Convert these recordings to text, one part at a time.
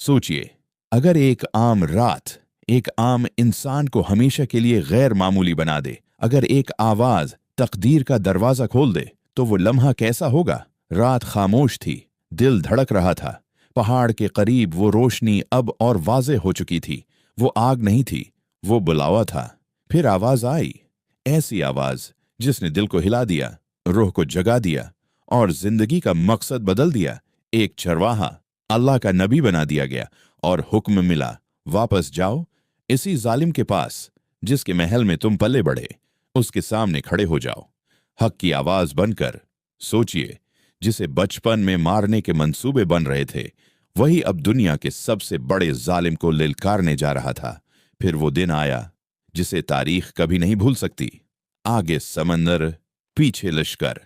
सोचिए, अगर एक आम रात एक आम इंसान को हमेशा के लिए गैर मामूली बना दे, अगर एक आवाज तकदीर का दरवाजा खोल दे, तो वो लम्हा कैसा होगा? रात खामोश थी, दिल धड़क रहा था। पहाड़ के करीब वो रोशनी अब और वाज़ेह हो चुकी थी। वो आग नहीं थी, वो बुलावा था। फिर आवाज आई, ऐसी आवाज जिसने दिल को हिला दिया, रूह को जगा दिया और जिंदगी का मकसद बदल दिया। एक चरवाहा अल्लाह का नबी बना दिया गया और हुक्म मिला, वापस जाओ इसी जालिम के पास जिसके महल में तुम पले बढ़े, उसके सामने खड़े हो जाओ। हक की आवाज बनकर। सोचिए, जिसे बचपन में मारने के मंसूबे बन रहे थे, वही अब दुनिया के सबसे बड़े जालिम को लिलकारने जा रहा था। फिर वो दिन आया जिसे तारीख कभी नहीं भूल सकती। आगे समंदर, पीछे लश्कर,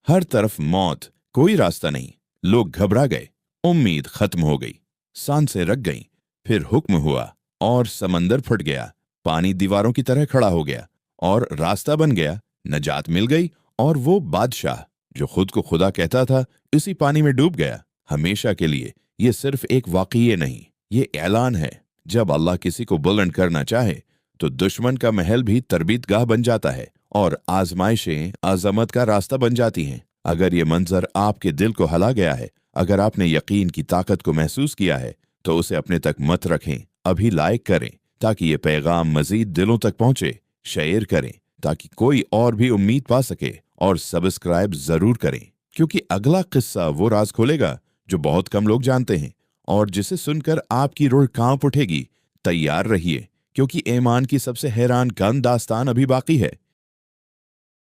हर तरफ मौत, कोई रास्ता नहीं। लोग घबरा गए, उम्मीद खत्म हो गई, सांसें रख गईं। फिर हुक्म हुआ और समंदर फट गया, पानी दीवारों की तरह खड़ा हो गया और रास्ता बन गया। नजात मिल गई और वो बादशाह जो खुद को खुदा कहता था, इसी पानी में डूब गया हमेशा के लिए। ये सिर्फ एक वाक़िया नहीं, ये ऐलान है। जब अल्लाह किसी को बुलंद करना चाहे तो दुश्मन का महल भी तरबीतगाह बन जाता है और आजमाइशें अजमत का रास्ता बन जाती हैं। अगर ये मंजर आपके दिल को हिला गया है, अगर आपने यकीन की ताकत को महसूस किया है, तो उसे अपने तक मत रखें, अभी लाइक करें ताकि ये पैगाम मजीद दिलों तक पहुंचे। शेयर करें ताकि कोई और भी उम्मीद पा सके और सब्सक्राइब जरूर करें, क्योंकि अगला किस्सा वो राज खोलेगा जो बहुत कम लोग जानते हैं और जिसे सुनकर आपकी रूह कांप उठेगी। तैयार रहिए, क्योंकि ईमान की सबसे हैरान कन दास्तान अभी बाकी है।